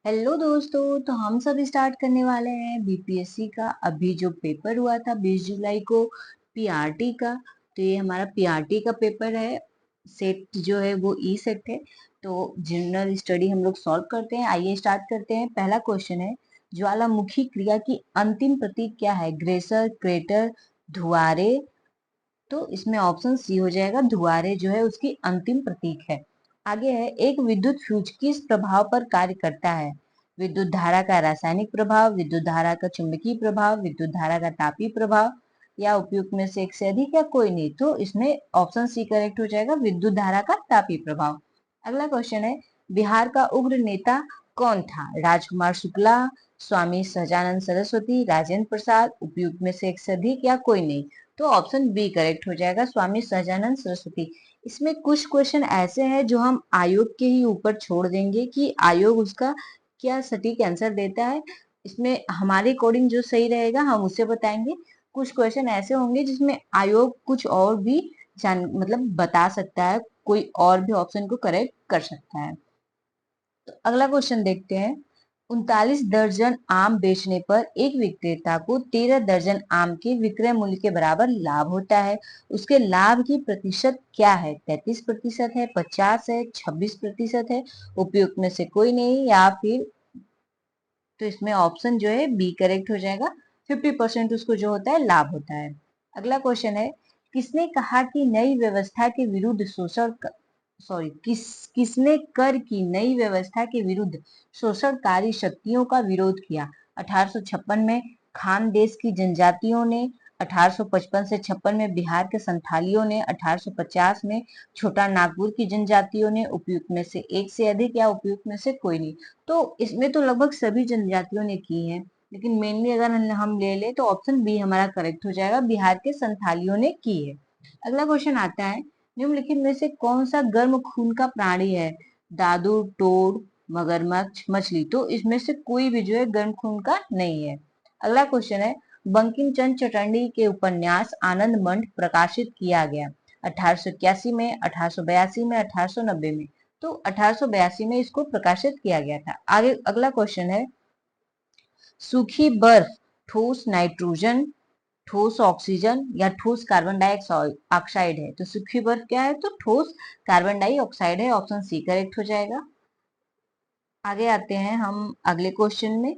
Hello दोस्तों, तो हम सब स्टार्ट करने वाले हैं बीपीएससी का। अभी जो पेपर हुआ था 20 जुलाई को पीआरटी का, तो ये हमारा पीआरटी का पेपर है। सेट जो है वो ई सेट है। तो जनरल स्टडी हम लोग सॉल्व करते हैं। आइए स्टार्ट करते हैं। पहला क्वेश्चन है, ज्वालामुखी क्रिया की अंतिम प्रतीक क्या है? ग्रेसर, क्रेटर, धुआरे। तो इसमें ऑप्शन सी हो जाएगा, धुआरे जो है उसकी अंतिम प्रतीक है। आगे है, एक विद्युत फ्यूज किस प्रभाव पर कार्य करता है? विद्युत धारा का रासायनिक प्रभाव, विद्युत धारा का चुंबकीय प्रभाव, विद्युत धारा का तापीय प्रभाव, या उपयुक्त में से एक से अधिक, या कोई नहीं। तो इसमें ऑप्शन सी करेक्ट हो जाएगा, विद्युत धारा का तापीय प्रभाव। अगला क्वेश्चन है, बिहार का उग्र नेता कौन था? राजकुमार शुक्ला, स्वामी सहजानंद सरस्वती, राजेंद्र प्रसाद, उपयुक्त में से एक से अधिक, या कोई नहीं। तो ऑप्शन बी करेक्ट हो जाएगा, स्वामी सहजानंद सरस्वती। इसमें कुछ क्वेश्चन ऐसे हैं जो हम आयोग के ही ऊपर छोड़ देंगे कि आयोग उसका क्या सटीक आंसर देता है। इसमें हमारे अकॉर्डिंग जो सही रहेगा हम उसे बताएंगे। कुछ क्वेश्चन ऐसे होंगे जिसमें आयोग कुछ और भी जान मतलब बता सकता है, कोई और भी ऑप्शन को करेक्ट कर सकता है। तो अगला क्वेश्चन देखते हैं, 39 दर्जन आम बेचने पर एक विक्रेता को 13 दर्जन आम के विक्रय मूल्य के बराबर लाभ होता है। उसके लाभ की प्रतिशत क्या है? 33% है, 50 है, 26% है, उपयुक्त में से कोई नहीं, या फिर। तो इसमें ऑप्शन जो है बी करेक्ट हो जाएगा, 50% उसको जो होता है लाभ होता है। अगला क्वेश्चन है, किसने कहा कि नई व्यवस्था के विरुद्ध किसने कर की नई व्यवस्था के विरुद्ध शोषणकारी शक्तियों का विरोध किया? 1856 में खान देश की जनजातियों ने, 1855 से 56 में बिहार के संथालियों ने, 1850 में छोटा नागपुर की जनजातियों ने, उपयुक्त में से एक से अधिक, या उपयुक्त में से कोई नहीं। तो इसमें तो लगभग सभी जनजातियों ने की है, लेकिन मेनली अगर हम ले ले तो ऑप्शन बी हमारा करेक्ट हो जाएगा, बिहार के संथालियों ने की है। अगला क्वेश्चन आता है, निम्नलिखित में से कौन सा गर्म खून का प्राणी है? दादू, टोड, मगरमच्छ, मछली। तो इसमें से कोई भी जो है गर्म खून का नहीं है। अगला क्वेश्चन है, बंकिम चंद्र चटर्जी के उपन्यास आनंद मंड प्रकाशित किया गया 1881 में, 1882 में, 1890 में। तो 1882 में इसको प्रकाशित किया गया था। आगे अगला क्वेश्चन है, सूखी बर्फ ठोस नाइट्रोजन, ठोस ऑक्सीजन, या ठोस कार्बन डाइऑक्साइड है? तो सूखी बर्फ क्या है? तो ठोस कार्बन डाइऑक्साइड है। ऑप्शन सी करेक्ट हो जाएगा। आगे आते हैं हम अगले क्वेश्चन में।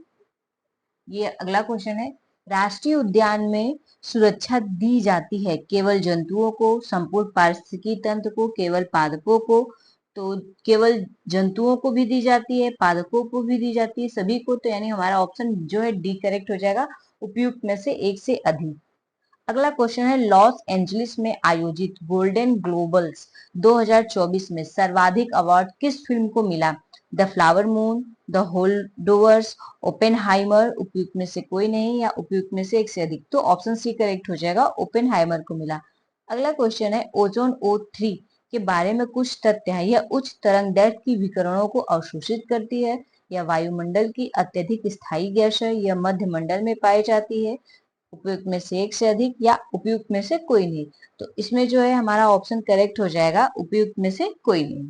ये अगला क्वेश्चन है, राष्ट्रीय उद्यान में सुरक्षा दी जाती है केवल जंतुओं को, संपूर्ण पारिस्थितिकी तंत्र को, केवल पादपों को? तो केवल जंतुओं को भी दी जाती है, पादपों को भी दी जाती है, सभी को। तो यानी हमारा ऑप्शन जो है डी करेक्ट हो जाएगा, उपयुक्त में से एक से अधिक। अगला क्वेश्चन है, लॉस एंजलिस में आयोजित गोल्डन ग्लोबल्स 2024 में सर्वाधिक अवार्ड किस फिल्म को मिला? The Flower Moon, the Holdovers, Oppenheimer, उपयुक्त में से कोई नहीं, या उपयुक्त में से एक से अधिक। तो ऑप्शन सी करेक्ट हो जाएगा, ओपेनहाइमर को मिला। अगला क्वेश्चन है, ओजोन O3 के बारे में कुछ तथ्य है। यह उच्च तरंगदैर्घ्य की विकिरणों को अवशोषित करती है, यह वायुमंडल की अत्यधिक स्थायी गैस है, यह मध्य मंडल में पाई जाती है, उपयुक्त में से एक से अधिक, या उपयुक्त में से कोई नहीं। तो इसमें जो है हमारा ऑप्शन करेक्ट हो जाएगा, उपयुक्त में से कोई नहीं।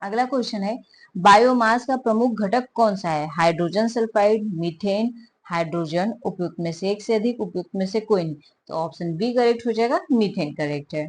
अगला क्वेश्चन है, बायोमास का प्रमुख घटक कौन सा है? हाइड्रोजन सल्फाइड, मीथेन, हाइड्रोजन, उपयुक्त में से एक से अधिक, उपयुक्त में से कोई नहीं। तो ऑप्शन बी करेक्ट हो जाएगा, मीथेन करेक्ट है।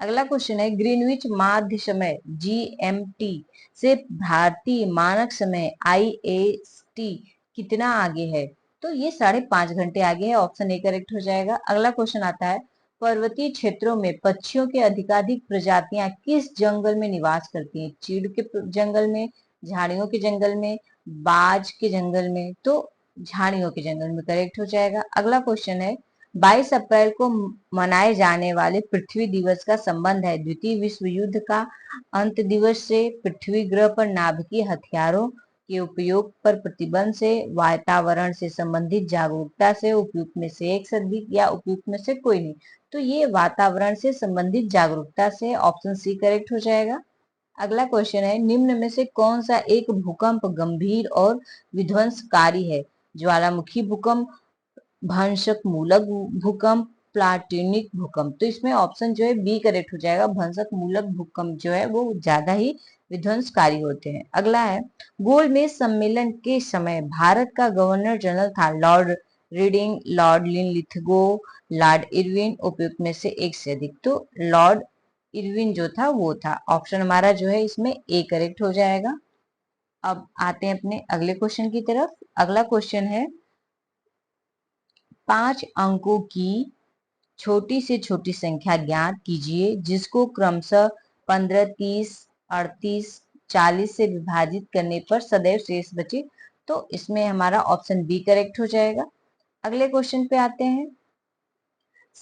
अगला क्वेश्चन है, ग्रीनविच माध्य समय GMT से भारतीय मानक समय IST कितना आगे है? तो ये 5.5 घंटे आगे है। ऑप्शन ए करेक्ट हो जाएगा। अगला क्वेश्चन आता है, पर्वतीय क्षेत्रों में पक्षियों के अधिकाधिक प्रजातियां किस जंगल में निवास करती हैं? चीड़ के जंगल में, झाड़ियों के जंगल में, बाज के जंगल में? तो झाड़ियों के जंगल में करेक्ट हो जाएगा। अगला क्वेश्चन है, 22 अप्रैल को मनाए जाने वाले पृथ्वी दिवस का संबंध है द्वितीय विश्व युद्ध का अंत दिवस से, पृथ्वी ग्रह पर नाभिकीय हथियारों के उपयोग पर प्रतिबंध से, वातावरण से संबंधित जागरूकता से, उपयुक्त में से एक से अधिक, या उपयुक्त में से कोई नहीं। तो ये वातावरण से संबंधित जागरूकता से, ऑप्शन सी करेक्ट हो जाएगा। अगला क्वेश्चन है, निम्न में से कौन सा एक भूकंप गंभीर और विध्वंसकारी है? ज्वालामुखी भूकंप, भंशक मूलक भूकंप, प्लाटोनिक भूकंप? तो इसमें ऑप्शन जो है बी करेक्ट हो जाएगा, भंशक मूलक भूकंप जो है वो ज्यादा ही विध्वंसकारी होते हैं। अगला है, गोलमेज सम्मेलन के समय भारत का गवर्नर जनरल था Lord reading, Lord Linlithgow, Lord Irwin, उपयुक्त में से एक से अधिक। तो लॉर्ड इरविन जो था वो था। ऑप्शन हमारा जो है इसमें ए करेक्ट हो जाएगा। अब आते हैं अपने अगले क्वेश्चन की तरफ। अगला क्वेश्चन है, 5 अंकों की छोटी से छोटी संख्या ज्ञात कीजिए जिसको क्रमशः 15, 30, 38, 40 से विभाजित करने पर सदैव शेष बचे। तो इसमें हमारा ऑप्शन बी करेक्ट हो जाएगा। अगले क्वेश्चन पे आते हैं,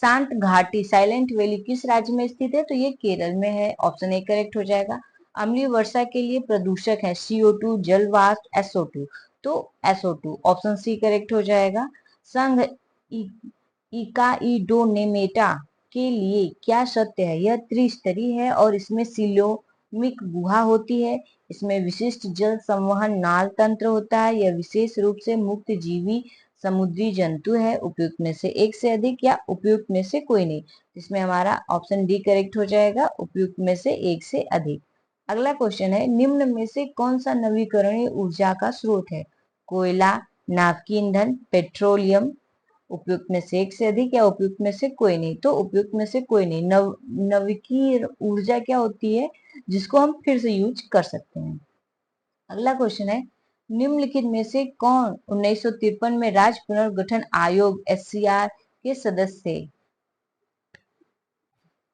शांत घाटी साइलेंट वैली किस राज्य में स्थित है? तो ये केरल में है। ऑप्शन ए करेक्ट हो जाएगा। अम्लीय वर्षा के लिए प्रदूषक है CO2, जल वाष्प, SO2। तो SO2 ऑप्शन सी करेक्ट हो जाएगा। संघ इकाइडोनेमेटा के लिए क्या सत्य है? यह त्रिस्तरीय है और इसमें सिलोमिक गुहा होती है। इसमें विशिष्ट जल संवहन नाल तंत्र होता है। यह विशेष रूप से मुक्त जीवी समुद्री जंतु है। उपयुक्त में से एक से अधिक या उपयुक्त में से कोई नहीं। इसमें हमारा ऑप्शन डी करेक्ट हो जाएगा, उपयुक्त में से एक से अधिक। अगला क्वेश्चन है, निम्न में से कौन सा नवीकरणीय ऊर्जा का स्रोत है? कोयला, नाभिकीय ईंधन, पेट्रोलियम। उपयुक्त में से एक से अधिक या उपयुक्त में से कोई नहीं। तो उपयुक्त में से कोई नहीं। नवीकरणीय ऊर्जा क्या होती है? जिसको हम फिर से यूज कर सकते हैं। अगला क्वेश्चन है, निम्नलिखित में से कौन 1953 में राज्य पुनर्गठन आयोग SCR के सदस्य थे?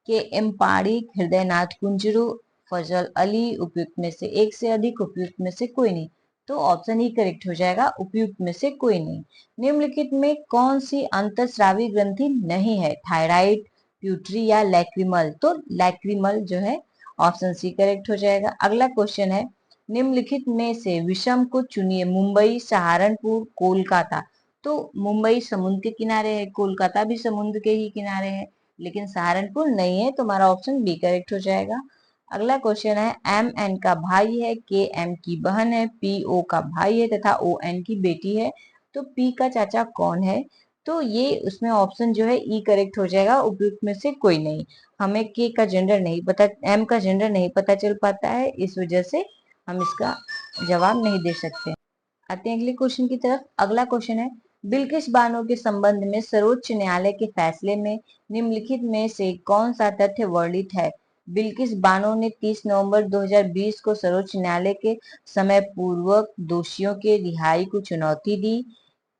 के एम पारिक, हृदयनाथ कुंजरू, फजल अली। उपयुक्त में से एक से अधिक, उपयुक्त में से कोई नहीं। तो ऑप्शन ही करेक्ट हो जाएगा, उपयुक्त में से कोई नहीं। निम्नलिखित में कौन सी अंतःस्रावी ग्रंथि नहीं है? थायराइड, प्यूटरी या लैक्रिमल। तो लैक्रिमल जो है ऑप्शन सी करेक्ट हो जाएगा। अगला क्वेश्चन है, निम्नलिखित में से विषम को चुनिए, मुंबई, सहारनपुर, कोलकाता। तो मुंबई समुद्र के किनारे है, कोलकाता भी समुद्र के ही किनारे है, लेकिन सहारनपुर नहीं है। तो हमारा ऑप्शन बी करेक्ट हो जाएगा। अगला क्वेश्चन है, MN का भाई है, KM की बहन है, PO का भाई है तथा ON की बेटी है। तो P का चाचा कौन है? तो ये उसमें ऑप्शन जो है ई करेक्ट हो जाएगा, उपयुक्त में से कोई नहीं। हमें K का जेंडर नहीं पता, M का जेंडर नहीं पता चल पाता है, इस वजह से हम इसका जवाब नहीं दे सकते। आते हैं अगले क्वेश्चन की तरफ। अगला क्वेश्चन है, बिल्किस बानो के संबंध में सर्वोच्च न्यायालय के फैसले में निम्नलिखित में से कौन सा तथ्य वर्णित है? बिल्किस बानो ने 30 नवंबर 2020 को सर्वोच्च न्यायालय के समय पूर्वक दोषियों के रिहाई को चुनौती दी,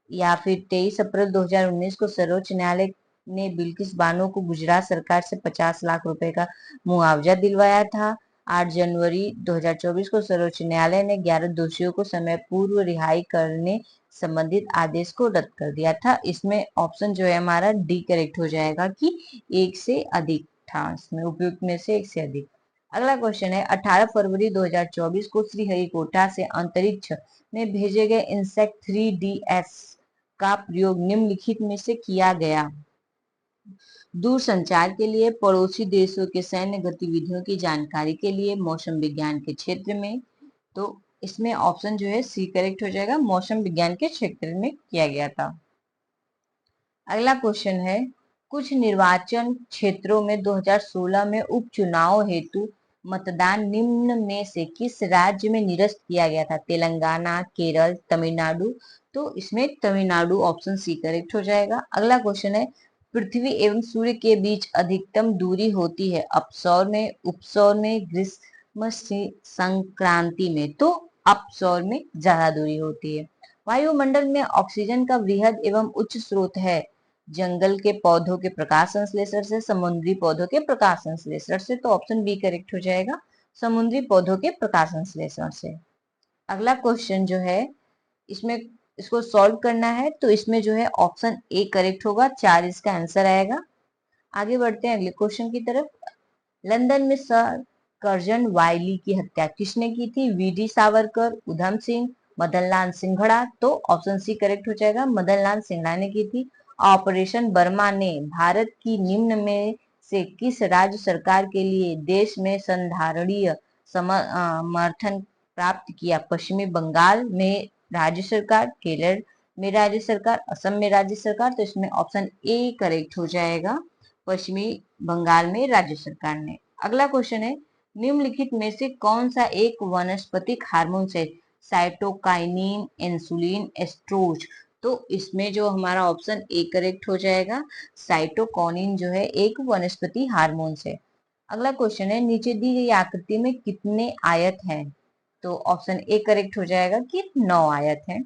या फिर 23 अप्रैल 2019 को सर्वोच्च न्यायालय ने बिल्किस बानो को गुजरात सरकार से 50 लाख रुपए का मुआवजा दिलवाया था। 8 जनवरी 2024 को सर्वोच्च न्यायालय ने 11 दोषियों को समय पूर्व रिहाई करने संबंधित आदेश को रद्द कर दिया था। इसमें ऑप्शन जो है हमारा डी करेक्ट हो जाएगा कि एक से अधिक था, इसमें उपयुक्त में से एक से अधिक। अगला क्वेश्चन है, 18 फरवरी 2024 को श्रीहरिकोटा से अंतरिक्ष में भेजे गए इनसेक्ट 3DS का प्रयोग निम्नलिखित में से किया गया? दूरसंचार के लिए, पड़ोसी देशों के सैन्य गतिविधियों की जानकारी के लिए, मौसम विज्ञान के क्षेत्र में। तो इसमें ऑप्शन जो है सी करेक्ट हो जाएगा, मौसम विज्ञान के क्षेत्र में किया गया था। अगला क्वेश्चन है, कुछ निर्वाचन क्षेत्रों में 2016 में उपचुनाव हेतु मतदान निम्न में से किस राज्य में निरस्त किया गया था? तेलंगाना, केरल, तमिलनाडु। तो इसमें तमिलनाडु ऑप्शन सी करेक्ट हो जाएगा। अगला क्वेश्चन है, पृथ्वी एवं सूर्य के बीच अधिकतम दूरी होती है अपसौर में, उपसौर में, ग्रीष्म संक्रांति में। तो अपसौर में ज्यादा दूरी होती है। वायुमंडल में ऑक्सीजन का वृहद एवं उच्च स्रोत है जंगल के पौधों के प्रकाश संश्लेषण से, समुद्री पौधों के प्रकाश संश्लेषण से। तो ऑप्शन बी करेक्ट हो जाएगा, समुद्री पौधों के प्रकाश संश्लेषण से। अगला क्वेश्चन जो है, इसमें इसको सॉल्व करना है, तो इसमें जो है ऑप्शन ए करेक्ट होगा, 4 इसका आंसर आएगा। आगे बढ़ते हैं अगले क्वेश्चन की तरफ। लंदन में सर कर्जन वायली की हत्या किसने की थी? VD सावरकर, उधम सिंह, मदन लाल सिंघड़ा। तो ऑप्शन सी करेक्ट हो जाएगा, मदन लाल सिंघड़ा ने की थी। ऑपरेशन बर्मा ने भारत की निम्न में से किस राज्य सरकार के लिए देश में संधारणीय समर्थन प्राप्त किया? पश्चिमी बंगाल में राज्य सरकार, केरल में राज्य सरकार, असम में राज्य सरकार। तो इसमें ऑप्शन ए करेक्ट हो जाएगा, पश्चिमी बंगाल में राज्य सरकार ने। अगला क्वेश्चन है, निम्नलिखित में से कौन सा एक वनस्पतिक हार्मोन है? साइटोकाइनिन, इंसुलिन, एस्ट्रोज। तो इसमें जो हमारा ऑप्शन ए करेक्ट हो जाएगा। साइटोकाइनिन जो है एक वनस्पति हार्मोन है। अगला क्वेश्चन है, नीचे दी गई आकृति में कितने आयत हैं? तो ऑप्शन ए करेक्ट हो जाएगा कि 9 आयत हैं।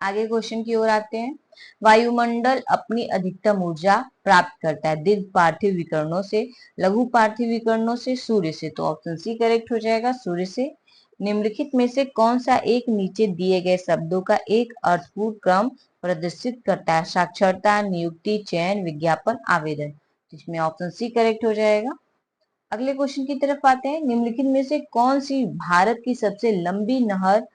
आगे क्वेश्चन की ओर आते हैं। वायुमंडल अपनी अधिकतम ऊर्जा प्राप्त करता है दीर्घ पार्थिव विकिरणों से, लघु पार्थिव विकिरणों से, सूर्य से। तो ऑप्शन सी करेक्ट हो जाएगा, सूर्य से। निम्नलिखित में से कौन सा एक नीचे दिए गए शब्दों का एक अर्थपूर्ण क्रम प्रदर्शित करता है? साक्षरता, नियुक्ति, चयन, विज्ञापन, आवेदन। इसमें ऑप्शन सी करेक्ट हो जाएगा। अगले क्वेश्चन की तरफ आते हैं। निम्नलिखित में से कौन सी भारत की सबसे लंबी नहर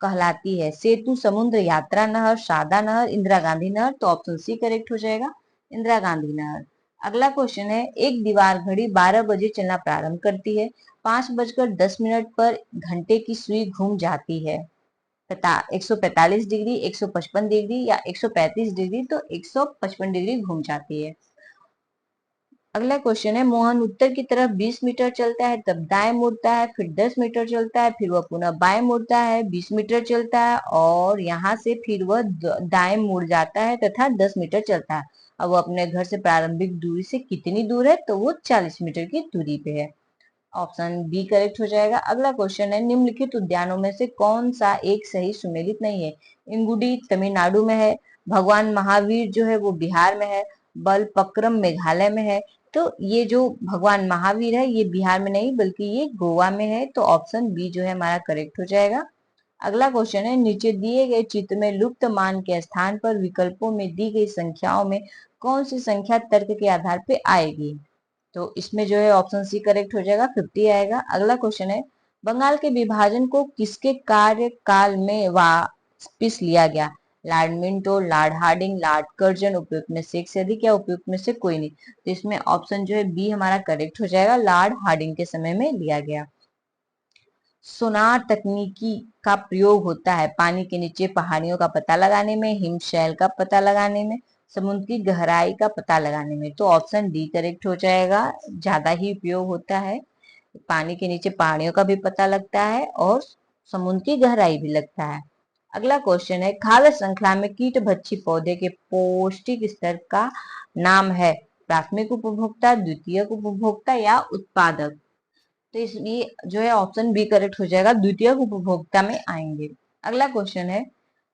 कहलाती है? सेतु, समुद्र, यात्रा नहर, सादा नहर, इंदिरा गांधी नहर। तो ऑप्शन सी करेक्ट हो जाएगा, इंदिरा गांधी नहर। अगला क्वेश्चन है, एक दीवार घड़ी 12 बजे चलना प्रारंभ करती है, 5:10 पर घंटे की सुई घूम जाती है। 145 डिग्री, 155 डिग्री या 135 डिग्री। तो 155 डिग्री घूम जाती है। अगला क्वेश्चन है, मोहन उत्तर की तरफ 20 मीटर चलता है, तब दाएं मुड़ता है, फिर 10 मीटर चलता है, फिर वह पुनः बाएं मुड़ता है, 20 मीटर चलता है और यहाँ से फिर वह दाएं मुड़ जाता है तथा 10 मीटर चलता है। अब वो अपने घर से प्रारंभिक दूरी से कितनी दूर है? तो वो 40 मीटर की दूरी पे है। ऑप्शन बी करेक्ट हो जाएगा। अगला क्वेश्चन है, निम्नलिखित उद्यानों में से कौन सा एक सही सुमेलित नहीं है? इंगुडी तमिलनाडु में है, भगवान महावीर जो है वो बिहार में है, बलपक्रम मेघालय में है। तो ये जो भगवान महावीर है ये बिहार में नहीं बल्कि ये गोवा में है। तो ऑप्शन बी जो है हमारा करेक्ट हो जाएगा। अगला क्वेश्चन है, नीचे दिए गए चित्र में लुप्त मान के स्थान पर विकल्पों में दी गई संख्याओं में कौन सी संख्या तर्क के आधार पे आएगी? तो इसमें जो है ऑप्शन सी करेक्ट हो जाएगा, 50 आएगा। अगला क्वेश्चन है, बंगाल के विभाजन को किसके कार्यकाल में वापिस लिया गया? Lord Minto, Lord Hardinge, Lord Curzon. उपयुक्त में से एक से अधिक या उपयुक्त में से कोई नहीं। तो इसमें ऑप्शन जो है बी हमारा करेक्ट हो जाएगा, लॉर्ड हार्डिंग के समय में लिया गया। सोनार तकनीकी का प्रयोग होता है पानी के नीचे पहाड़ियों का पता लगाने में, हिमशैल का पता लगाने में, समुद्र की गहराई का पता लगाने में। तो ऑप्शन डी करेक्ट हो जाएगा, ज्यादा ही उपयोग होता है। पानी के नीचे पहाड़ियों का भी पता लगता है और समुद्र की गहराई भी लगता है। अगला क्वेश्चन है, खाद्य श्रृंखला में कीट भक्षी पौधे के पौष्टिक स्तर का नाम है? प्राथमिक उपभोक्ता, द्वितीयक उपभोक्ता या उत्पादक। तो इसलिए जो है ऑप्शन बी करेक्ट हो जाएगा, द्वितीयक उपभोक्ता में आएंगे। अगला क्वेश्चन है,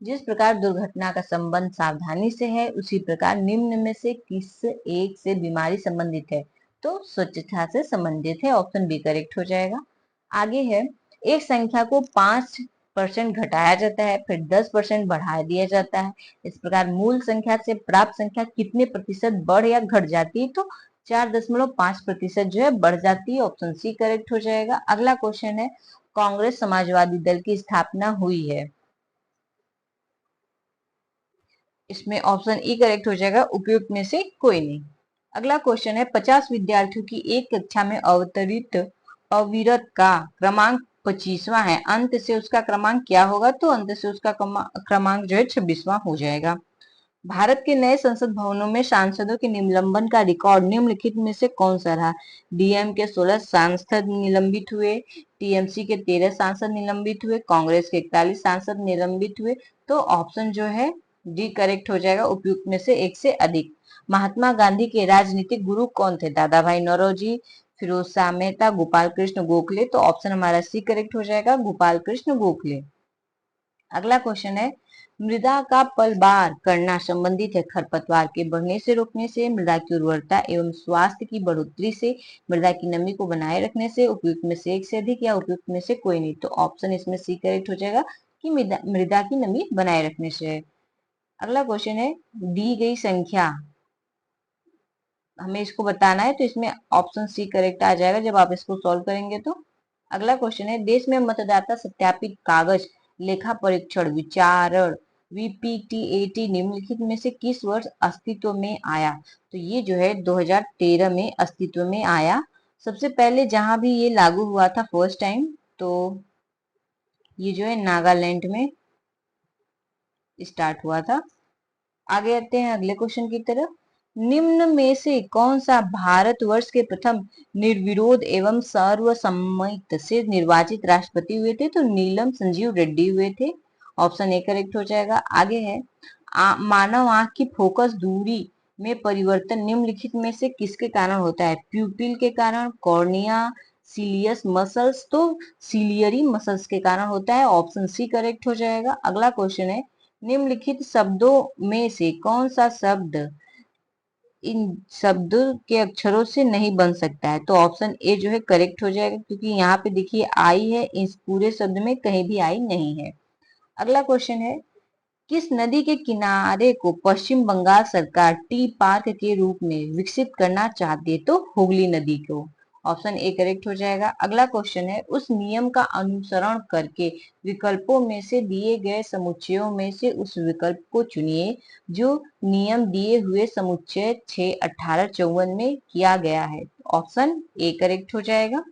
जिस प्रकार दुर्घटना का संबंध सावधानी से है उसी प्रकार निम्न में से किस एक से बीमारी संबंधित है? तो स्वच्छता से संबंधित है। ऑप्शन बी करेक्ट हो जाएगा। आगे है, एक संख्या को 5% घटाया जाता है फिर 10% बढ़ा दिया जाता है, इस प्रकार मूल संख्या से प्राप्त संख्या कितने प्रतिशत बढ़ या घट जाती है? तो 4.5% जो है बढ़ जाती है। ऑप्शन सी करेक्ट हो जाएगा। अगला क्वेश्चन है, कांग्रेस समाजवादी दल की स्थापना हुई है? इसमें ऑप्शन ई करेक्ट हो जाएगा, उपयुक्त में से कोई नहीं। अगला क्वेश्चन है, 50 विद्यार्थियों की एक कक्षा में अवतरित अविरत का क्रमांक 25वां है, अंत से उसका क्रमांक क्या होगा? तो अंत से उसका क्रमांक जो है 26वां हो जाएगा। भारत के नए संसद भवनों में सांसदों के निलंबन का रिकॉर्ड निम्नलिखित में से कौन सा रहा? डीएम के 16 सांसद निलंबित हुए, टीएमसी के 13 सांसद निलंबित हुए, कांग्रेस के 41 सांसद निलंबित हुए। तो ऑप्शन जो है डी करेक्ट हो जाएगा, उपयुक्त में से एक से अधिक। महात्मा गांधी के राजनीतिक गुरु कौन थे? दादा भाई नौरोजी, फिरोज शाह मेहता, गोपाल कृष्ण गोखले। तो ऑप्शन हमारा सी करेक्ट हो जाएगा, गोपाल कृष्ण गोखले। अगला क्वेश्चन है, मृदा का पलबार करना संबंधित है खरपतवार के बढ़ने से रोकने से, मृदा की उर्वरता एवं स्वास्थ्य की बढ़ोतरी से, मृदा की नमी को बनाए रखने से। उपयुक्त में से एक से अधिक या उपयुक्त में से कोई नहीं। तो ऑप्शन इसमें सी करेक्ट हो जाएगा कि मृदा की नमी बनाए रखने से। अगला क्वेश्चन है, दी गई संख्या हमें इसको बताना है, तो इसमें ऑप्शन सी करेक्ट आ जाएगा जब आप इसको सॉल्व करेंगे तो। अगला क्वेश्चन है, देश में मतदाता सत्यापित कागज लेखा परीक्षण विचारण वीपीटीएटी निम्नलिखित में से किस वर्ष अस्तित्व में आया? तो ये जो है 2013 में अस्तित्व में आया। सबसे पहले जहां भी ये लागू हुआ था फर्स्ट टाइम, तो ये जो है नागालैंड में स्टार्ट हुआ था। आगे आते हैं अगले क्वेश्चन की तरफ। निम्न में से कौन सा भारतवर्ष के प्रथम निर्विरोध एवं सर्वसम्मत से निर्वाचित राष्ट्रपति हुए थे? तो नीलम संजीव रेड्डी हुए थे। ऑप्शन ए करेक्ट हो जाएगा। आगे है मानव आंख की फोकस दूरी में परिवर्तन निम्नलिखित में से किसके कारण होता है? प्यूपिल के कारण, कॉर्निया, सीलियस मसल्स। तो सीलियरी मसल्स के कारण होता है। ऑप्शन सी करेक्ट हो जाएगा। अगला क्वेश्चन है निम्नलिखित शब्दों में से कौन सा शब्द इन शब्दों के अक्षरों से नहीं बन सकता है? तो ऑप्शन ए जो है करेक्ट हो जाएगा, क्योंकि यहाँ पे देखिए आई है, इस पूरे शब्द में कहीं भी आई नहीं है। अगला क्वेश्चन है किस नदी के किनारे को पश्चिम बंगाल सरकार टी पार्क के रूप में विकसित करना चाहती है? तो हुगली नदी को। ऑप्शन ए करेक्ट हो जाएगा। अगला क्वेश्चन है उस नियम का अनुसरण करके विकल्पों में से दिए गए समुच्चयों में से उस विकल्प को चुनिए जो नियम दिए हुए समुच्चय 6, 18, 54 में किया गया है। ऑप्शन ए करेक्ट हो जाएगा।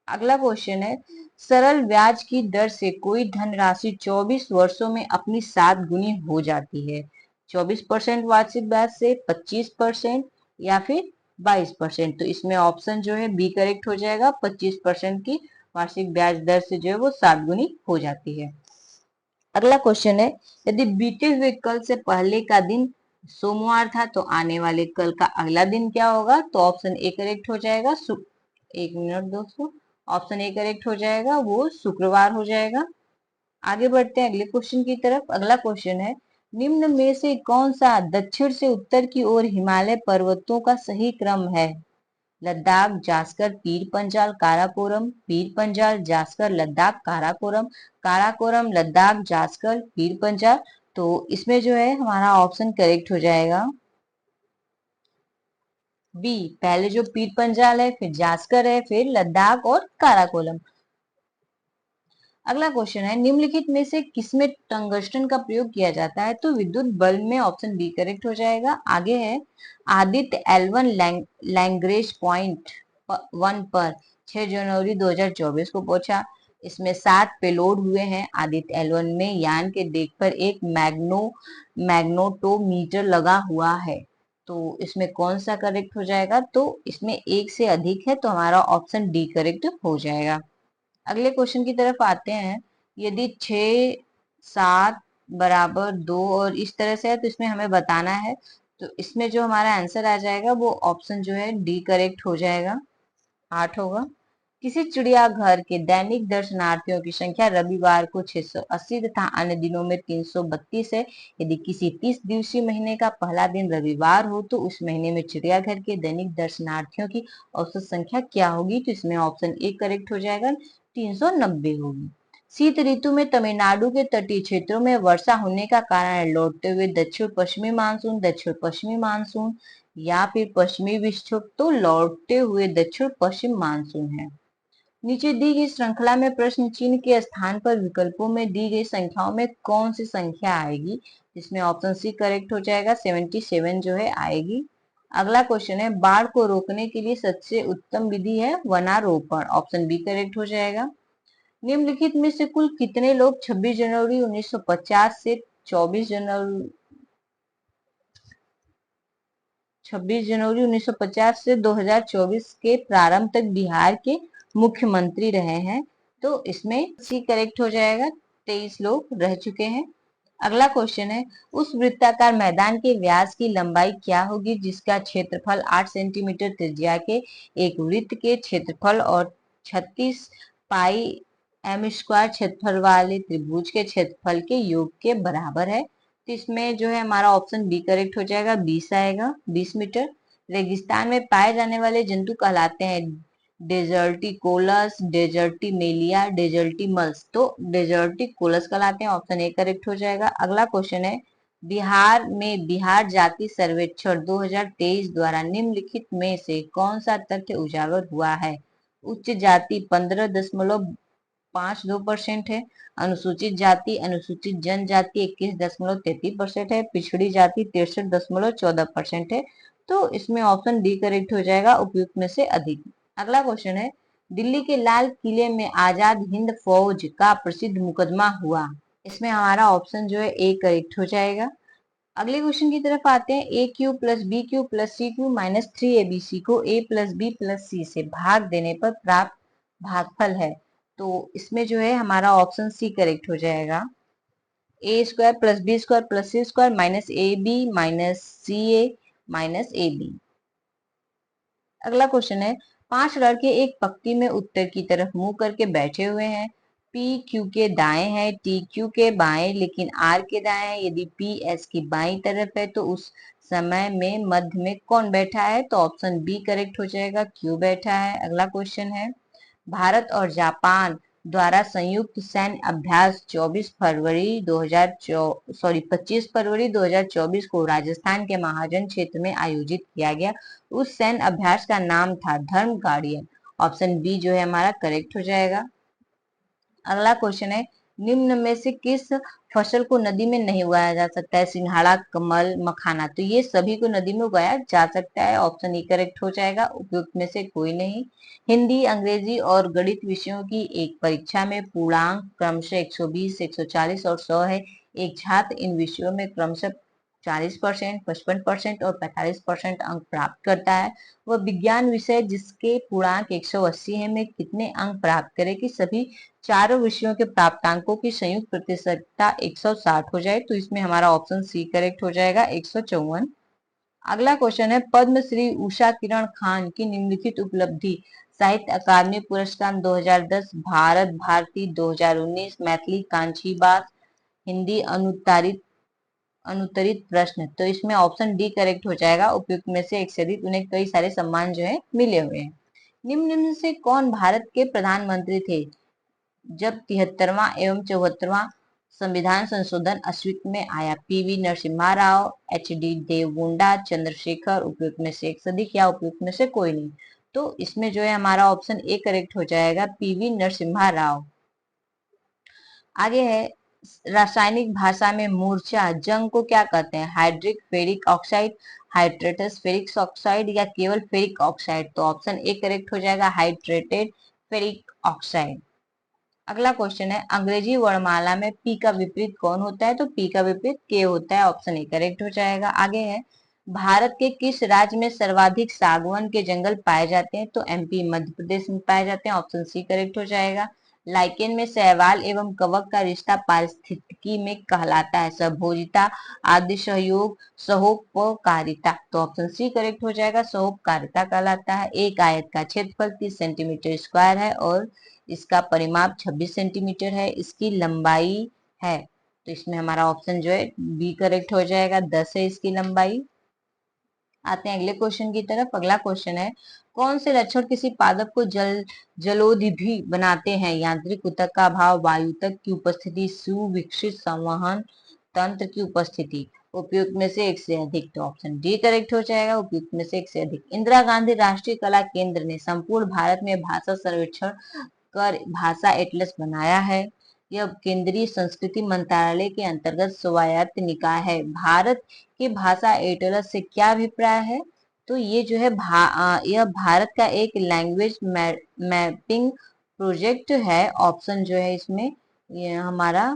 अगला क्वेश्चन है सरल ब्याज की दर से कोई धनराशि 24 वर्षों में अपनी 7 गुनी हो जाती है। 24% वार्षिक ब्याज से, 25% या फिर 22%। तो इसमें ऑप्शन जो है बी करेक्ट हो जाएगा। 25% की वार्षिक ब्याज दर से जो है वो 7 गुनी हो जाती है। अगला क्वेश्चन है यदि बीते हुए कल से पहले का दिन सोमवार था तो आने वाले कल का अगला दिन क्या होगा? तो ऑप्शन ए करेक्ट हो जाएगा। एक मिनट दोस्तों, ऑप्शन ए करेक्ट हो जाएगा, वो शुक्रवार हो जाएगा। आगे बढ़ते हैं अगले क्वेश्चन की तरफ। अगला क्वेश्चन है निम्न में से कौन सा दक्षिण से उत्तर की ओर हिमालय पर्वतों का सही क्रम है? लद्दाख, जास्कर, पीर पंजाल, काराकोरम, पीर पंजाल, जास्कर, लद्दाख, काराकोरम, काराकोरम, लद्दाख, जास्कर, पीर पंजाल। तो इसमें जो है हमारा ऑप्शन करेक्ट हो जाएगा बी। पहले जो पीर पंजाल है, फिर जास्कर है, फिर लद्दाख और काराकोरम। अगला क्वेश्चन है निम्नलिखित में से किसमें टंगस्टन का प्रयोग किया जाता है? तो विद्युत बल्ब में। ऑप्शन बी करेक्ट हो जाएगा। आगे है आदित्य L1 लैग्रेंज पॉइंट 1 पर 6 जनवरी 2024 को पहुंचा। इसमें 7 पेलोड हुए हैं। आदित्य L1 में यान के डेक पर एक मैग्नेटोमीटर लगा हुआ है। तो इसमें कौन सा करेक्ट हो जाएगा? तो इसमें एक से अधिक है, तो हमारा ऑप्शन डी करेक्ट हो जाएगा। अगले क्वेश्चन की तरफ आते हैं यदि 6, 7 बराबर 2 और इस तरह से है तो इसमें हमें बताना है। तो इसमें जो हमारा आंसर आ जाएगा वो ऑप्शन जो है डी करेक्ट हो जाएगा, 8 होगा। किसी चिड़ियाघर के दैनिक दर्शनार्थियों की संख्या रविवार को 680 तथा अन्य दिनों में 332 है। यदि किसी 30 दिवसीय महीने का पहला दिन रविवार हो तो उस महीने में चिड़ियाघर के दैनिक दर्शनार्थियों की औसत संख्या क्या होगी? तो इसमें ऑप्शन ए करेक्ट हो जाएगा, 390 होगी। शीत ऋतु में तमिलनाडु के तटीय क्षेत्रों में वर्षा होने का कारण है लौटते हुए दक्षिण पश्चिमी मानसून, दक्षिण पश्चिमी मानसून या फिर पश्चिमी विक्षोभ। तो लौटते हुए दक्षिण पश्चिम मानसून है। नीचे दी गई श्रृंखला में प्रश्न चिन्ह के स्थान पर विकल्पों में दी गई संख्याओं में कौन सी संख्या आएगी? जिसमें ऑप्शन सी करेक्ट हो जाएगा, 77 जो है आएगी। अगला क्वेश्चन है बाढ़ को रोकने के लिए सबसे उत्तम विधि है वनारोपण। ऑप्शन बी करेक्ट हो जाएगा। निम्नलिखित में से कुल कितने लोग 26 जनवरी 1950 से 26 जनवरी 1950 से 2024 के प्रारंभ तक बिहार के मुख्यमंत्री रहे हैं? तो इसमें सी करेक्ट हो जाएगा, 23 लोग रह चुके हैं। अगला क्वेश्चन है उस वृत्ताकार मैदान के व्यास की लंबाई क्या होगी जिसका क्षेत्रफल 8 सेंटीमीटर त्रिज्या के एक वृत्त के क्षेत्रफल और 36 पाई m² क्षेत्रफल वाले त्रिभुज के क्षेत्रफल के योग के बराबर है? तो इसमें जो है हमारा ऑप्शन बी करेक्ट हो जाएगा, 20 आएगा, 20 मीटर। रेगिस्तान में पाए जाने वाले जंतु कहलाते हैं डेजर्टिकोलस, डेजर्टिमेलिया, डेजर्टिमल्स। तो डेजर्टिकोलस कहलाते हैं। ऑप्शन ए करेक्ट हो जाएगा। अगला क्वेश्चन है बिहार में बिहार जाति सर्वेक्षण 2023 द्वारा निम्नलिखित में से कौन सा तथ्य उजागर हुआ है? उच्च जाति 15.52% है। अनुसूचित जाति अनुसूचित जनजाति 21.33% है। पिछड़ी जाति 63.14% है। तो इसमें ऑप्शन डी करेक्ट हो जाएगा, उपयुक्त में से अधिक। अगला क्वेश्चन है दिल्ली के लाल किले में आजाद हिंद फौज का प्रसिद्ध मुकदमा हुआ। इसमें हमारा ऑप्शन जो है ए करेक्ट हो जाएगा। अगले क्वेश्चन की तरफ आते हैं। A Q plus B Q plus C Q minus 3 ABC को A plus B plus C से भाग देने पर प्राप्त भागफल है। तो इसमें जो है हमारा ऑप्शन सी करेक्ट हो जाएगा। A square plus B square plus C square minus A B minus C A minus A B. अगला क्वेश्चन है, 5 लड़के एक पंक्ति में उत्तर की तरफ मुंह करके बैठे हुए हैं। पी क्यू के दाएं है, टी क्यू के बाएं, लेकिन आर के दाएं है। यदि पी एस की बाईं तरफ है तो उस समय में मध्य में कौन बैठा है? तो ऑप्शन बी करेक्ट हो जाएगा, क्यू बैठा है। अगला क्वेश्चन है, भारत और जापान द्वारा संयुक्त सैन्य अभ्यास 25 फरवरी 2024 को राजस्थान के महाजन क्षेत्र में आयोजित किया गया। उस सैन्य अभ्यास का नाम था धर्म गार्डियन। ऑप्शन बी जो है हमारा करेक्ट हो जाएगा। अगला क्वेश्चन है, निम्न में से किस फसल को नदी में नहीं उगाया जा सकता है? सिंघाड़ा, कमल, मखाना। तो ये सभी को नदी में उगाया जा सकता है। ऑप्शन ई करेक्ट हो जाएगा, उपयुक्त में से कोई नहीं। हिंदी, अंग्रेजी और गणित विषयों की एक परीक्षा में पूर्णांक क्रमशः 120, 140 और 100 है। एक छात्र इन विषयों में क्रमशः 40%, 55% और 45% अंक प्राप्त करता है। वह विज्ञान विषय जिसके पूर्णांक 180 है में कितने अंक प्राप्त करे कि सभी चारों विषयों के प्राप्तांकों की संयुक्त प्रतिशतता 160 हो जाए? तो इसमें हमारा ऑप्शन सी करेक्ट हो जाएगा, 154। अगला क्वेश्चन है, पद्मश्री उषा किरण खान की निम्नलिखित उपलब्धि? साहित्य अकादमी पुरस्कार 2010, भारत भारती 2019, मैथिली कांचीबास, हिंदी अनुत्तरित प्रश्न। तो इसमें ऑप्शन डी करेक्ट हो जाएगा, उपयुक्त में से एक से अधिक। उन्हें कई सारे सम्मान जो है मिले हुए हैं। निम्न में से कौन भारत के प्रधानमंत्री थे जब 73वां एवं 74वां संविधान संशोधन अस्तित्व में आया? PV Narasimha Rao, HD. देवगौड़ा, चंद्रशेखर। उपयुक्त में से एक से अधिक या उपयुक्त में से कोई नहीं। तो इसमें जो है हमारा ऑप्शन ए करेक्ट हो जाएगा, पीवी नरसिम्हा राव। आगे है, रासायनिक भाषा में मूर्छा जंग को क्या कहते हैं? Hydric ferric oxide, hydrates ferric oxide या केवल फेरिक ऑक्साइड? तो ऑप्शन ए करेक्ट हो जाएगा, हाइड्रेटेड फेरिक ऑक्साइड। अगला क्वेश्चन है, अंग्रेजी वर्णमाला में पी का विपरीत कौन होता है? तो पी का विपरीत के होता है। ऑप्शन ए करेक्ट हो जाएगा। आगे है, भारत के किस राज्य में सर्वाधिक सागवान के जंगल पाए जाते हैं? तो एमपी, मध्य प्रदेश में पाए जाते हैं। ऑप्शन सी करेक्ट हो जाएगा। लाइकेन में शैवाल एवं कवक का रिश्ता पारिस्थितिकी में कहलाता है सहभोजिता, आदि सहयोग, सहोपकारिता। तो ऑप्शन सी करेक्ट हो जाएगा, सहोपकारिता कहलाता है। एक आयत का क्षेत्रफल 30 सेंटीमीटर स्क्वायर है और इसका परिमाप 26 सेंटीमीटर है। इसकी लंबाई है, तो इसमें हमारा ऑप्शन जो है बी करेक्ट हो जाएगा, 10 है इसकी लंबाई। आते हैं अगले क्वेश्चन की तरफ। अगला क्वेश्चन है, कौन से लक्षण किसी पादप को जलोधि भी बनाते हैं? यांत्रिक ऊतक का अभाव, वायुतक की उपस्थिति, सुविकसित संवहन तंत्र की उपस्थिति। उपयुक्त में से एक से अधिक। तो ऑप्शन डी करेक्ट हो जाएगा, उपयुक्त में से एक से अधिक। इंदिरा गांधी राष्ट्रीय कला केंद्र ने संपूर्ण भारत में भाषा सर्वेक्षण कर भाषा एटलस बनाया है। यह केंद्रीय संस्कृति मंत्रालय के अंतर्गत स्वायत्त निकाय है। भारत के भाषा एटलस से क्या अभिप्राय है? तो ये जो है यह भारत का एक लैंग्वेज मैपिंग प्रोजेक्ट है। ऑप्शन जो है इसमें ये हमारा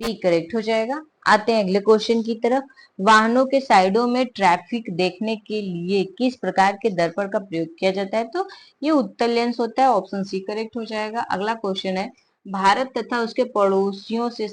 बी करेक्ट हो जाएगा। आते हैं अगले क्वेश्चन की तरफ। वाहनों के साइडों में ट्रैफिक देखने के लिए किस प्रकार के दर्पण का प्रयोग किया जाता है? तो ये उत्तल लेंस होता है। ऑप्शन सी करेक्ट हो जाएगा। अगला क्वेश्चन है, भारत तथा उसके पड़ोसियों से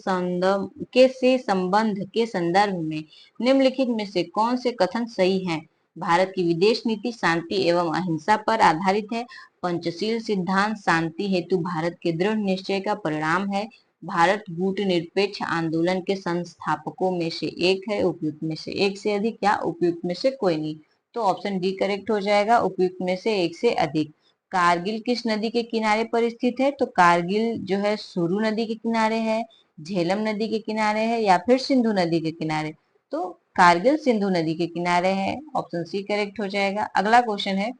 संबंध के संदर्भ में निम्नलिखित में से कौन से कथन सही हैं? भारत की विदेश नीति शांति एवं अहिंसा पर आधारित है। पंचशील सिद्धांत शांति हेतु भारत के दृढ़ निश्चय का परिणाम है। भारत गुट निरपेक्ष आंदोलन के संस्थापकों में से एक है। उपयुक्त में से एक से अधिक या उपयुक्त में से कोई नहीं। तो ऑप्शन डी करेक्ट हो जाएगा, उपयुक्त में से एक से अधिक। कारगिल किस नदी के किनारे पर स्थित है? तो कारगिल जो है सुरु नदी के किनारे है, झेलम नदी के किनारे है या फिर सिंधु नदी के किनारे? तो कारगिल सिंधु नदी के किनारे है। ऑप्शन सी करेक्ट हो जाएगा। अगला क्वेश्चन है,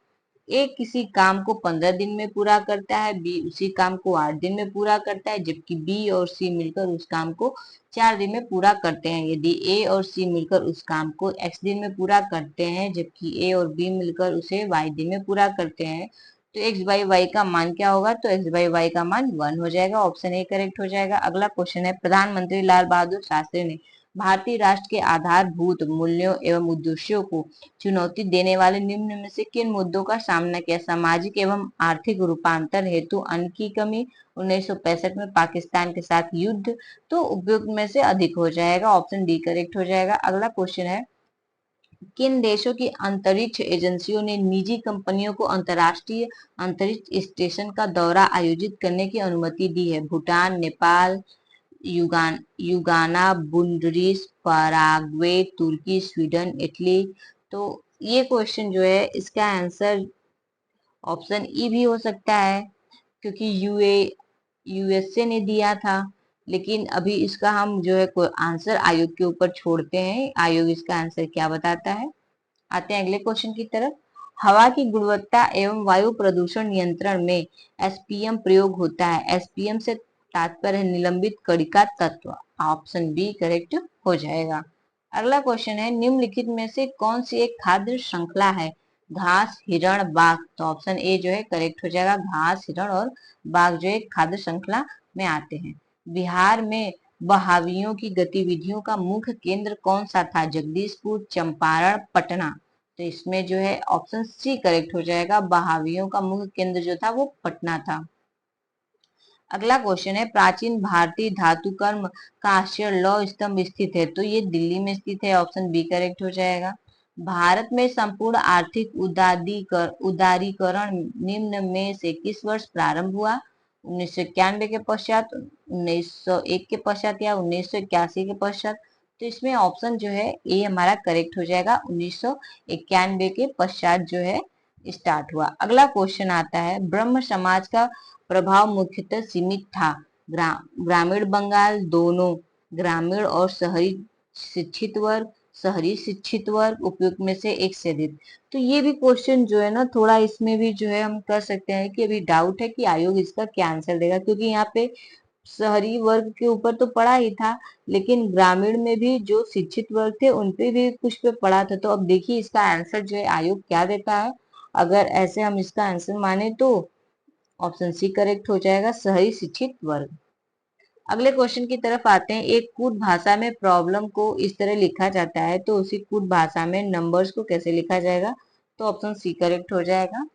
ए किसी काम को 15 दिन में पूरा करता है, बी उसी काम को 8 दिन में पूरा करता है, जबकि बी और सी मिलकर उस काम को 4 दिन में पूरा करते हैं। यदि ए और सी मिलकर उस काम को x दिन में पूरा करते हैं, जबकि ए और बी मिलकर उसे y दिन में पूरा करते हैं, तो x बाई वाई का मान क्या होगा? तो x बाई वाई का मान 1 हो जाएगा। ऑप्शन ए करेक्ट हो जाएगा। अगला क्वेश्चन है, प्रधानमंत्री लाल बहादुर शास्त्री ने भारतीय राष्ट्र के आधारभूत मूल्यों एवं उद्देश्यों को चुनौती देने वाले निम्न में से किन मुद्दों का सामना किया? सामाजिक एवं आर्थिक रूपांतर हेतु अन्न की कमी, 1965 में पाकिस्तान के साथ युद्ध, तो उपयुक्त में से अधिक हो जाएगा, ऑप्शन डी करेक्ट हो जाएगा। अगला क्वेश्चन है, किन देशों की अंतरिक्ष एजेंसियों ने निजी कंपनियों को अंतर्राष्ट्रीय अंतरिक्ष स्टेशन का दौरा आयोजित करने की अनुमति दी है? भूटान, नेपाल, युगाना, बुंडरीस, पराग्वे, तुर्की, स्वीडन, इटली। तो ये क्वेश्चन जो है इसका आंसर ऑप्शन ई भी हो सकता है, क्योंकि यूएसए ने दिया था, लेकिन अभी इसका हम जो है आंसर आयोग के ऊपर छोड़ते हैं, आयोग इसका आंसर क्या बताता है। आते हैं अगले क्वेश्चन की तरफ। हवा की गुणवत्ता एवं वायु प्रदूषण नियंत्रण में एसपीएम प्रयोग होता है? एसपीएम से तात्पर्य निलंबित कणिका तत्व, ऑप्शन बी करेक्ट हो जाएगा। अगला क्वेश्चन है, निम्नलिखित में से कौन सी एक खाद्य श्रृंखला है? घास, हिरण, बाघ, तो ऑप्शन ए जो है करेक्ट हो जाएगा। घास, हिरण और बाघ जो है खाद्य श्रृंखला में आते हैं। बिहार में बहावियों की गतिविधियों का मुख्य केंद्र कौन सा था? जगदीशपुर, चंपारण, पटना, तो इसमें जो है ऑप्शन सी करेक्ट हो जाएगा। बहावियों का मुख्य केंद्र जो था वो पटना था। अगला क्वेश्चन है, प्राचीन भारतीय धातु कर्म का आश्रय लौह स्तंभ स्थित है? तो ये दिल्ली में स्थित है, ऑप्शन बी करेक्ट हो जाएगा। भारत में संपूर्ण आर्थिक उदारीकरण निम्न में से किस वर्ष प्रारंभ हुआ? 1991 के पश्चात, 1901 के पश्चात या 1981 के पश्चात? तो इसमें ऑप्शन जो है ए हमारा करेक्ट हो जाएगा, 1991 के पश्चात जो है स्टार्ट हुआ। अगला क्वेश्चन आता है, ब्रह्म समाज का प्रभाव मुख्यतः सीमित था ग्रामीण बंगाल, दोनों ग्रामीण और शहरी शिक्षित वर्ग, शहरी शिक्षित वर्ग, उपयुक्त में से एक से अधिक। तो ये भी क्वेश्चन जो है ना, थोड़ा इसमें भी जो है हम कर सकते हैं कि अभी डाउट है कि आयोग इसका क्या आंसर देगा, क्योंकि यहाँ पे शहरी वर्ग के ऊपर तो पढ़ा ही था, लेकिन ग्रामीण में भी जो शिक्षित वर्ग थे उन पे भी कुछ पे पढ़ा था। तो अब देखिए इसका आंसर जो है आयोग क्या देता है। अगर ऐसे हम इसका आंसर माने तो ऑप्शन सी करेक्ट हो जाएगा, शहरी शिक्षित वर्ग। अगले क्वेश्चन की तरफ आते हैं, एक कूट भाषा में प्रॉब्लम को इस तरह लिखा जाता है, तो उसी कूट भाषा में नंबर्स को कैसे लिखा जाएगा? तो ऑप्शन सी करेक्ट हो जाएगा।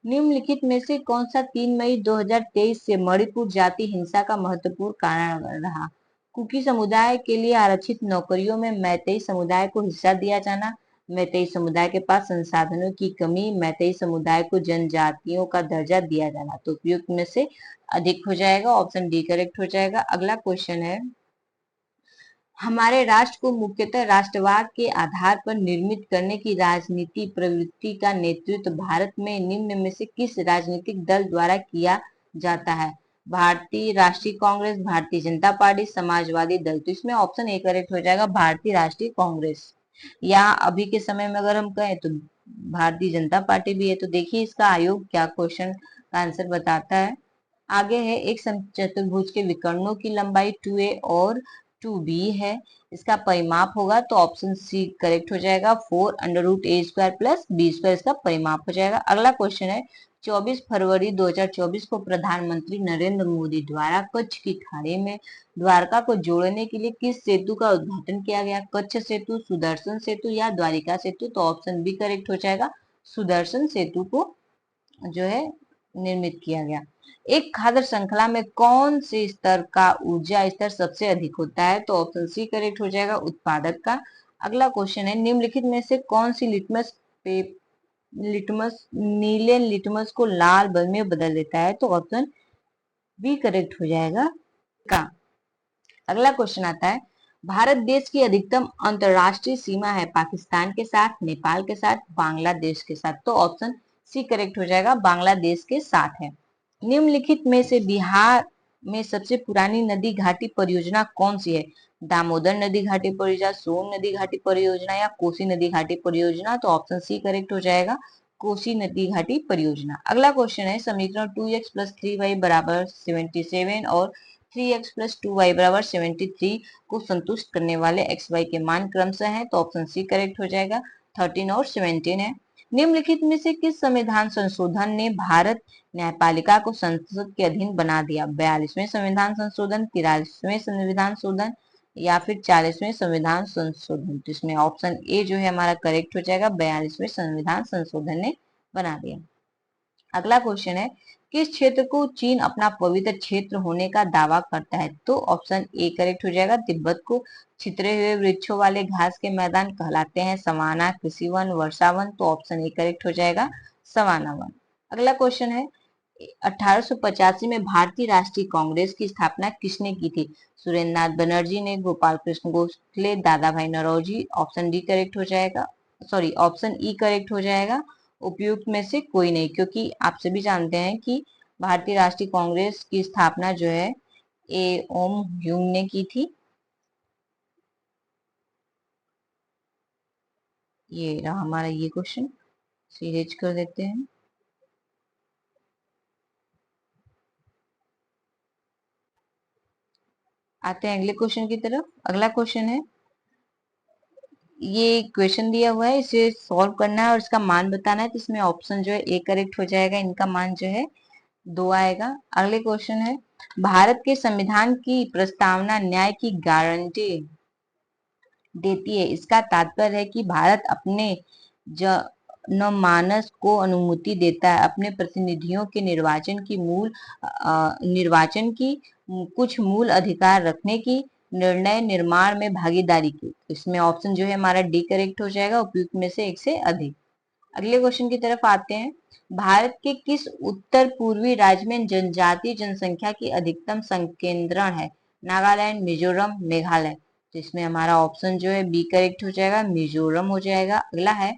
निम्नलिखित में से कौन सा 3 मई 2023 से मणिपुर जाति हिंसा का महत्वपूर्ण कारण रहा? कुकी समुदाय के लिए आरक्षित नौकरियों में मैतेई समुदाय को हिस्सा दिया जाना, मैतेई समुदाय के पास संसाधनों की कमी, मैतेई समुदाय को जनजातियों का दर्जा दिया जाना, तो उपयुक्त में से अधिक हो जाएगा, ऑप्शन डी करेक्ट हो जाएगा। अगला क्वेश्चन है, हमारे राष्ट्र को मुख्यतः राष्ट्रवाद के आधार पर निर्मित करने की राजनीति प्रवृत्ति का नेतृत्व भारत में निम्न में से किस राजनीतिक दल द्वारा किया जाता है? भारतीय राष्ट्रीय कांग्रेस, भारतीय जनता पार्टी, समाजवादी दल, तो इसमें ऑप्शन ए करेक्ट हो जाएगा, भारतीय राष्ट्रीय कांग्रेस। या अभी के समय में अगर हम कहें तो भारतीय जनता पार्टी भी है। तो देखिए इसका आयोग क्या क्वेश्चन का आंसर बताता है। आगे है, एक समचतुर्भुज के विकर्णों की लंबाई 2a और 2b है, इसका परिमाप होगा, तो ऑप्शन सी करेक्ट हो जाएगा, 4√a² प्लस b² इसका परिमाप हो जाएगा। अगला क्वेश्चन है, 24 फरवरी 2024 को प्रधानमंत्री नरेंद्र मोदी द्वारा कच्छ की खाड़ी में द्वारका को जोड़ने के लिए किस सेतु का उद्घाटन किया गया? कच्छ सेतु, सुदर्शन सेतु या द्वारिका सेतु? तो ऑप्शन बी करेक्ट हो जाएगा, सुदर्शन सेतु को जो है निर्मित किया गया। एक खाद्य श्रृंखला में कौन से स्तर का ऊर्जा स्तर सबसे अधिक होता है? तो ऑप्शन सी करेक्ट हो जाएगा, उत्पादक का। अगला क्वेश्चन है, निम्नलिखित में से कौन सी नीले लिटमस को लाल बल में बदल देता है? तो ऑप्शन बी करेक्ट हो जाएगा का। अगला क्वेश्चन आता है, भारत देश की अधिकतम अंतरराष्ट्रीय सीमा है पाकिस्तान के साथ, नेपाल के साथ, बांग्लादेश के साथ? तो ऑप्शन सी करेक्ट हो जाएगा, बांग्लादेश के साथ है। निम्नलिखित में से बिहार में सबसे पुरानी नदी घाटी परियोजना कौन सी है? दामोदर नदी घाटी परियोजना, सोन नदी घाटी परियोजना या कोसी नदी घाटी परियोजना? तो ऑप्शन सी करेक्ट हो जाएगा, कोसी नदी घाटी परियोजना। अगला क्वेश्चन है, समीकरण 2x + 3y = 77 और 3x + 2y = 73 को संतुष्ट करने वाले x y के मान क्रमशः हैं? तो ऑप्शन सी करेक्ट हो जाएगा, 13 और 17 है। निम्नलिखित में से किस संविधान संशोधन ने भारत न्यायपालिका को संसद के अधीन बना दिया? 42वें संविधान संशोधन, 43वें संविधान संशोधन, या फिर 40वें संविधान संशोधन। तो इसमें ऑप्शन ए जो है हमारा करेक्ट हो जाएगा, 42वें संविधान संशोधन ने बना दिया। अगला क्वेश्चन है, किस क्षेत्र को चीन अपना पवित्र क्षेत्र होने का दावा करता है? तो ऑप्शन ए करेक्ट हो जाएगा, तिब्बत को छितरे हुए वृक्षों वाले घास के मैदान कहलाते हैं सवाना, कृषि वन, वर्षावन। तो ऑप्शन ए करेक्ट हो जाएगा, सवाना वन। अगला क्वेश्चन है, 1885 में भारतीय राष्ट्रीय कांग्रेस की स्थापना किसने की थी? सुरेंद्र नाथ बनर्जी ने, गोपाल कृष्ण गोखले, दादा भाई नौरोजी। ऑप्शन डी करेक्ट हो जाएगा, सॉरी ऑप्शन ई करेक्ट हो जाएगा, उपयुक्त में से कोई नहीं, क्योंकि आप सभी जानते हैं कि भारतीय राष्ट्रीय कांग्रेस की स्थापना जो है ए ओम ह्यूम ने की थी। ये रहा हमारा ये क्वेश्चन, सीरीज कर देते हैं। आते हैं अगले क्वेश्चन की तरफ। अगला क्वेश्चन है, ये क्वेश्चन दिया हुआ है, इसे सॉल्व करना है और इसका मान बताना है। तो इसमें ऑप्शन जो है ए करेक्ट हो जाएगा, इनका मान जो है 2 आएगा। अगले क्वेश्चन है, भारत के संविधान की प्रस्तावना न्याय की गारंटी देती है, इसका तात्पर्य है कि भारत अपने जनमानस को अनुमति देता है अपने प्रतिनिधियों के निर्वाचन की कुछ मूल अधिकार रखने की, निर्णय निर्माण में भागीदारी की। इसमें ऑप्शन जो है हमारा डी करेक्ट हो जाएगा, उपयुक्त में से एक से अधिक। अगले क्वेश्चन की तरफ आते हैं, भारत के किस उत्तर पूर्वी राज्य में जनजातीय जनसंख्या की अधिकतम संकेंद्रण है? नागालैंड, मिजोरम, मेघालय। तो इसमें हमारा ऑप्शन जो है बी करेक्ट हो जाएगा, मिजोरम हो जाएगा। अगला है,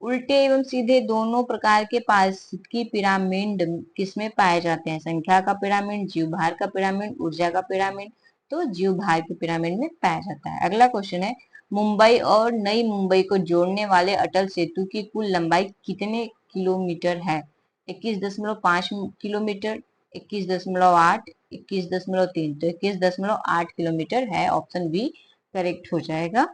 उल्टे एवं सीधे दोनों प्रकार के पारिस्थितिकी पिरामिड किसमें पाए जाते हैं? संख्या का पिरामिड, जीवभार का पिरामिड, ऊर्जा का पिरामिड। तो जीवभार के पिरामिड में पाया जाता है। अगला क्वेश्चन है, मुंबई और नई मुंबई को जोड़ने वाले अटल सेतु की कुल लंबाई कितने किलोमीटर है? 21.5 किलोमीटर, 21.8, 21.3। तो 21.8 किलोमीटर है, ऑप्शन बी करेक्ट हो जाएगा।